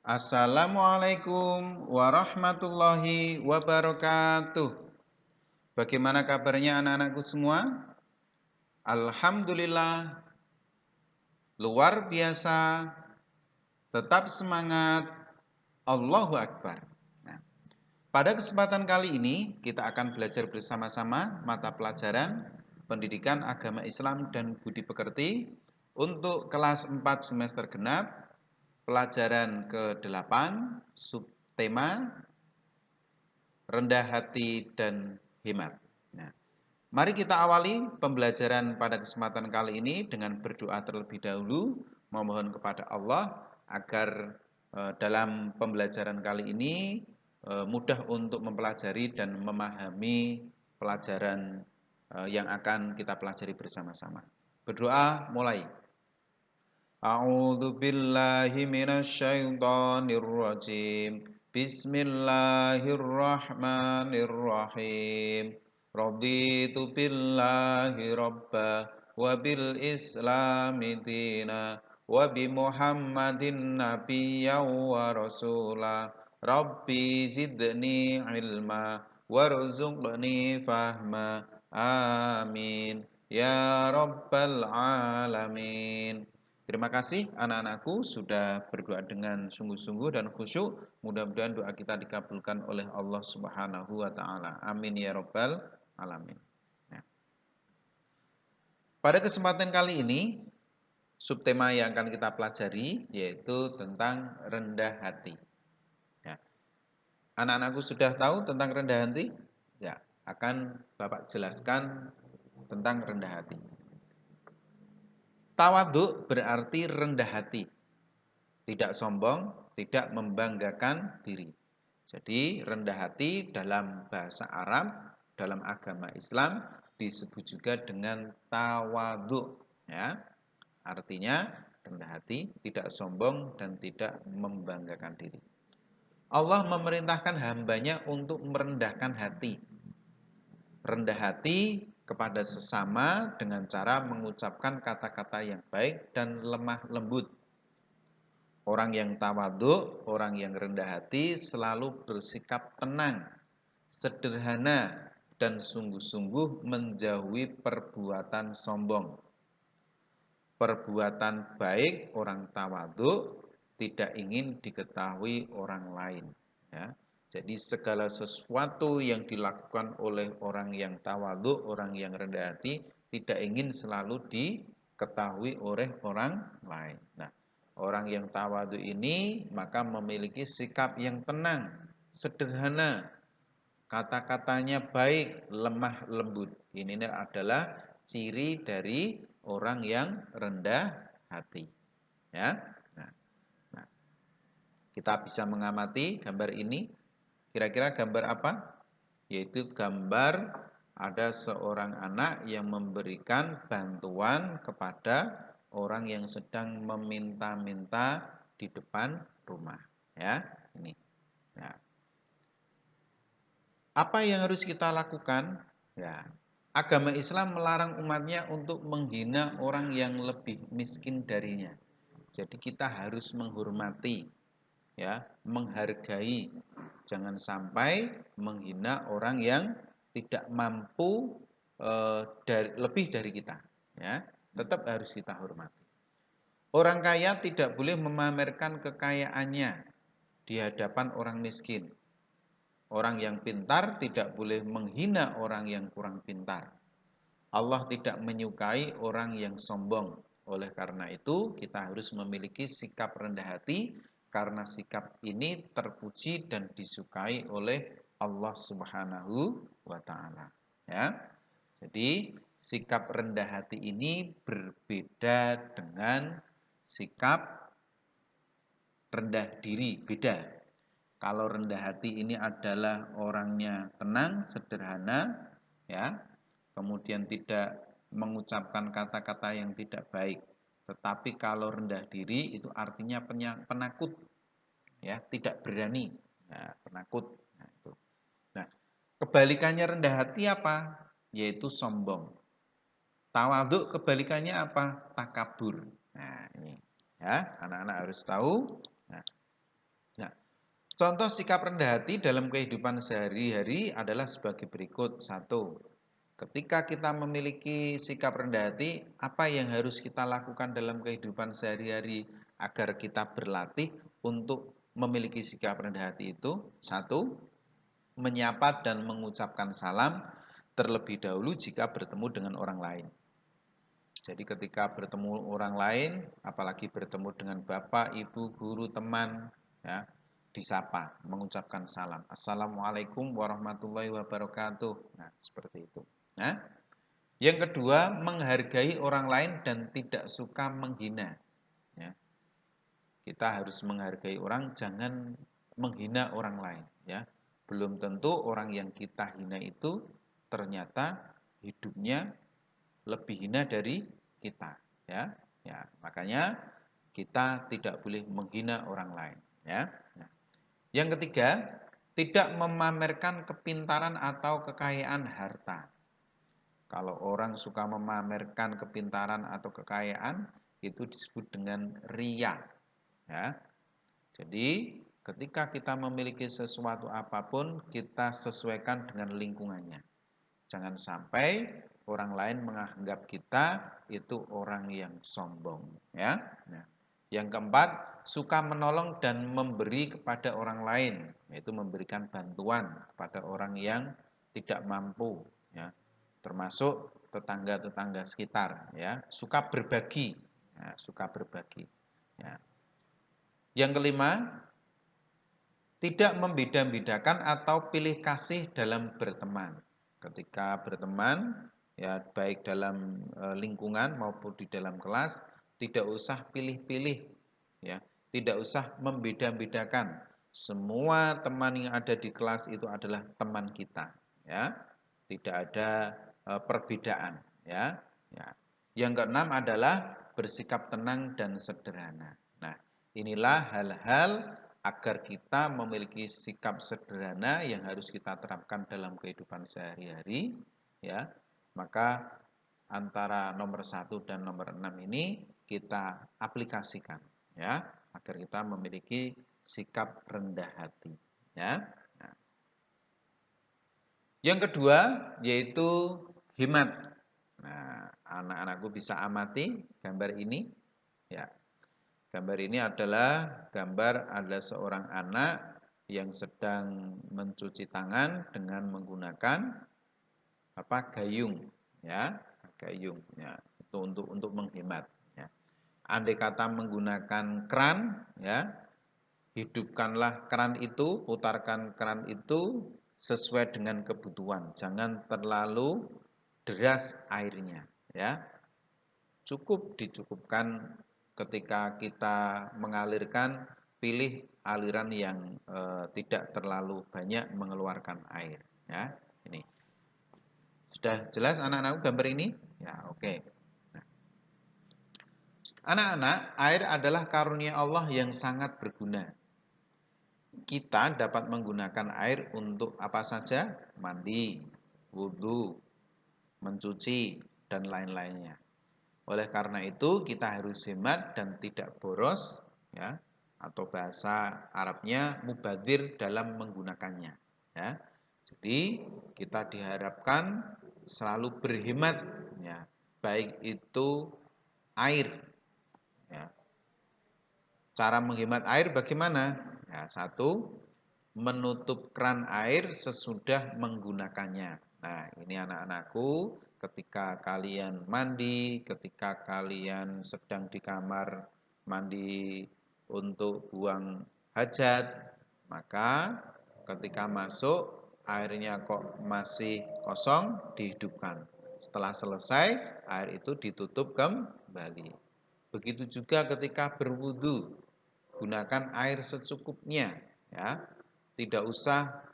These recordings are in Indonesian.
Assalamualaikum warahmatullahi wabarakatuh. Bagaimana kabarnya anak-anakku semua? Alhamdulillah, luar biasa, tetap semangat, Allahu Akbar. Nah, pada kesempatan kali ini kita akan belajar bersama-sama mata pelajaran Pendidikan Agama Islam dan Budi Pekerti untuk kelas 4 semester genap, pelajaran ke-8, subtema rendah hati dan hemat. Nah, mari kita awali pembelajaran pada kesempatan kali ini dengan berdoa terlebih dahulu, memohon kepada Allah agar dalam pembelajaran kali ini mudah untuk mempelajari dan memahami pelajaran yang akan kita pelajari bersama-sama. Berdoa mulai. A'udzu billahi minasyaitonir rajim. Bismillahirrahmanirrahim. Raditu billahi rabba wa bil islami dina wa bi Muhammadin nabiyyan wa rasula. Rabbi zidni ilma warzuqni fahma. Amin ya rabbal alamin. Terima kasih anak-anakku sudah berdoa dengan sungguh-sungguh dan khusyuk. Mudah-mudahan doa kita dikabulkan oleh Allah Subhanahu wa taala. Amin ya rabbal alamin. Nah, pada kesempatan kali ini subtema yang akan kita pelajari yaitu tentang rendah hati. Ya. Anak-anakku sudah tahu tentang rendah hati? Ya, akan Bapak jelaskan tentang rendah hati. Tawadhu berarti rendah hati. Tidak sombong, tidak membanggakan diri. Jadi rendah hati dalam bahasa Arab, dalam agama Islam disebut juga dengan tawadhu. Ya, artinya rendah hati, tidak sombong dan tidak membanggakan diri. Allah memerintahkan hambanya untuk merendahkan hati. Rendah hati kepada sesama dengan cara mengucapkan kata-kata yang baik dan lemah lembut. Orang yang tawadhu, orang yang rendah hati selalu bersikap tenang, sederhana, dan sungguh-sungguh menjauhi perbuatan sombong. Perbuatan baik orang tawadhu tidak ingin diketahui orang lain. Ya. Jadi segala sesuatu yang dilakukan oleh orang yang tawadhu, orang yang rendah hati, tidak ingin selalu diketahui oleh orang lain. Nah, orang yang tawadhu ini maka memiliki sikap yang tenang, sederhana, kata-katanya baik, lemah lembut. Ini adalah ciri dari orang yang rendah hati. Ya. Nah, kita bisa mengamati gambar ini. Kira-kira gambar apa? Yaitu gambar ada seorang anak yang memberikan bantuan kepada orang yang sedang meminta-minta di depan rumah. Ya, ini. Nah, apa yang harus kita lakukan? Ya, agama Islam melarang umatnya untuk menghina orang yang lebih miskin darinya. Jadi kita harus menghormati, ya, menghargai. Jangan sampai menghina orang yang tidak mampu lebih dari kita, ya. Tetap harus kita hormati. Orang kaya tidak boleh memamerkan kekayaannya di hadapan orang miskin. Orang yang pintar tidak boleh menghina orang yang kurang pintar. Allah tidak menyukai orang yang sombong. Oleh karena itu, kita harus memiliki sikap rendah hati karena sikap ini terpuji dan disukai oleh Allah Subhanahu wa taala. Ya. Jadi, sikap rendah hati ini berbeda dengan sikap rendah diri, beda. Kalau rendah hati ini adalah orangnya tenang, sederhana, ya, kemudian tidak mengucapkan kata-kata yang tidak baik. Tetapi kalau rendah diri itu artinya penakut, ya, tidak berani, nah, penakut. Nah, itu. Nah, kebalikannya rendah hati apa? Yaitu sombong. Tawadhu kebalikannya apa? Takabur. Nah, ini, ya, anak-anak harus tahu. Nah, Contoh sikap rendah hati dalam kehidupan sehari-hari adalah sebagai berikut. Satu, ketika kita memiliki sikap rendah hati, apa yang harus kita lakukan dalam kehidupan sehari-hari agar kita berlatih untuk memiliki sikap rendah hati itu? Satu, menyapa dan mengucapkan salam terlebih dahulu jika bertemu dengan orang lain. Jadi ketika bertemu orang lain, apalagi bertemu dengan bapak, ibu, guru, teman, ya, disapa, mengucapkan salam. Assalamualaikum warahmatullahi wabarakatuh. Nah, seperti itu. Nah, yang kedua, menghargai orang lain dan tidak suka menghina. Ya, kita harus menghargai orang, jangan menghina orang lain. Ya, belum tentu orang yang kita hina itu ternyata hidupnya lebih hina dari kita. Ya, ya, makanya kita tidak boleh menghina orang lain. Ya. Nah, yang ketiga, tidak memamerkan kepintaran atau kekayaan harta. Kalau orang suka memamerkan kepintaran atau kekayaan, itu disebut dengan riya. Ya. Jadi, ketika kita memiliki sesuatu apapun, kita sesuaikan dengan lingkungannya. Jangan sampai orang lain menganggap kita itu orang yang sombong. Ya. Nah, yang keempat, suka menolong dan memberi kepada orang lain, yaitu memberikan bantuan kepada orang yang tidak mampu. Ya. Termasuk tetangga-tetangga sekitar, ya, suka berbagi, ya, suka berbagi. Ya. Yang kelima, tidak membeda-bedakan atau pilih kasih dalam berteman. Ketika berteman, ya baik dalam lingkungan maupun di dalam kelas, tidak usah pilih-pilih, ya, tidak usah membeda-bedakan. Semua teman yang ada di kelas itu adalah teman kita, ya. Tidak ada perbedaan, ya. Ya. Yang keenam adalah bersikap tenang dan sederhana. Nah, inilah hal-hal agar kita memiliki sikap sederhana yang harus kita terapkan dalam kehidupan sehari-hari, ya. Maka antara nomor 1 dan nomor 6 ini kita aplikasikan, ya, agar kita memiliki sikap rendah hati, ya. Nah, yang kedua yaitu hemat. Nah, anak-anakku bisa amati gambar ini, ya. Gambar ini adalah gambar ada seorang anak yang sedang mencuci tangan dengan menggunakan gayung, ya, gayung, ya, itu untuk menghemat, ya. Andai kata menggunakan keran, ya, hidupkanlah keran itu, putarkan keran itu sesuai dengan kebutuhan, jangan terlalu deras airnya, ya. Cukup dicukupkan ketika kita mengalirkan, pilih aliran yang tidak terlalu banyak mengeluarkan air, ya. Ini sudah jelas anak-anak gambar ini, ya, oke. Nah, anak-anak, air adalah karunia Allah yang sangat berguna. Kita dapat menggunakan air untuk apa saja? Mandi, wudhu, mencuci, dan lain-lainnya. Oleh karena itu kita harus hemat dan tidak boros, ya, atau bahasa Arabnya mubadir dalam menggunakannya, ya. Jadi kita diharapkan selalu berhemat, ya, baik itu air, ya. Cara menghemat air bagaimana? Ya, satu, menutup keran air sesudah menggunakannya. Nah, ini anak-anakku, ketika kalian mandi, ketika kalian sedang di kamar mandi untuk buang hajat, maka ketika masuk airnya kok masih kosong, dihidupkan. Setelah selesai, air itu ditutup kembali. Begitu juga ketika berwudu, gunakan air secukupnya, ya. Tidak usah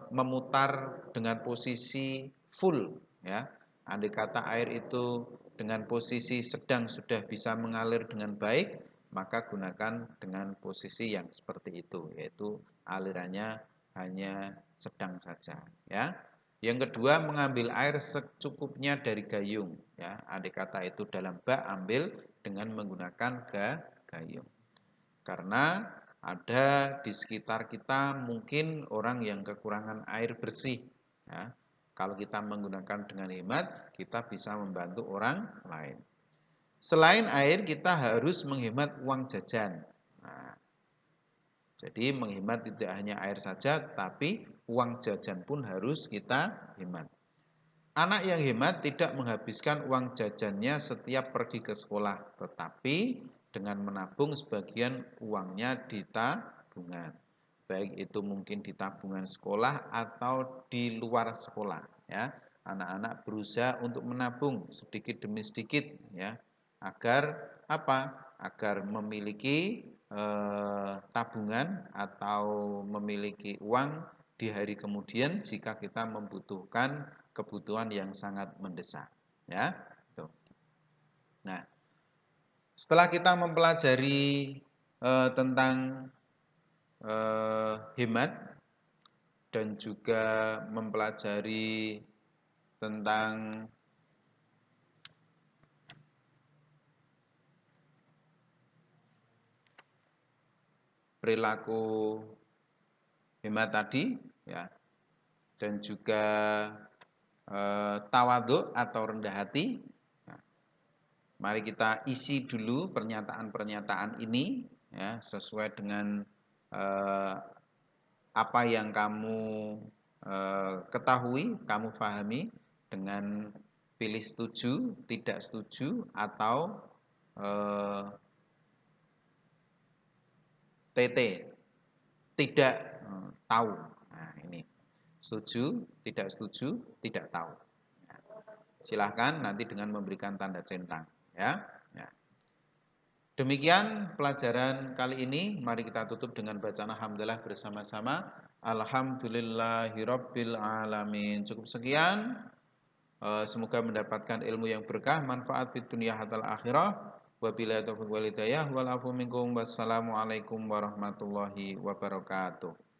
memutar dengan posisi full, ya. Andai kata air itu dengan posisi sedang sudah bisa mengalir dengan baik, maka gunakan dengan posisi yang seperti itu, yaitu alirannya hanya sedang saja, ya. Yang kedua, mengambil air secukupnya dari gayung, ya. Andai kata itu dalam bak, ambil dengan menggunakan gayung. Karena Ada di sekitar kita mungkin orang yang kekurangan air bersih. Ya. Kalau kita menggunakan dengan hemat, kita bisa membantu orang lain. Selain air, kita harus menghemat uang jajan. Nah, jadi menghemat tidak hanya air saja, tapi uang jajan pun harus kita hemat. Anak yang hemat tidak menghabiskan uang jajannya setiap pergi ke sekolah, tetapi dengan menabung sebagian uangnya di tabungan. Baik itu mungkin di tabungan sekolah atau di luar sekolah, ya. Anak-anak berusaha untuk menabung sedikit demi sedikit, ya, agar apa? Agar memiliki tabungan atau memiliki uang di hari kemudian jika kita membutuhkan kebutuhan yang sangat mendesak, ya. Tuh. Nah, setelah kita mempelajari tentang hemat dan juga mempelajari tentang perilaku hemat tadi, ya, dan juga tawadhu atau rendah hati. Nah, mari kita isi dulu pernyataan-pernyataan ini, ya, sesuai dengan apa yang kamu ketahui, kamu pahami dengan pilih setuju, tidak setuju, atau TT, tidak tahu. Nah, ini setuju, tidak setuju, tidak tahu. Nah, silahkan nanti dengan memberikan tanda centang, ya. Ya. Demikian pelajaran kali ini. Mari kita tutup dengan bacaan alhamdulillah bersama-sama. Alhamdulillahirabbil alamin. Cukup sekian. Semoga mendapatkan ilmu yang berkah, manfaat fid dunya hatal akhirah. Wabillahi taufiq wal hidayah wal afu minkum. Wassalamualaikum warahmatullahi wabarakatuh.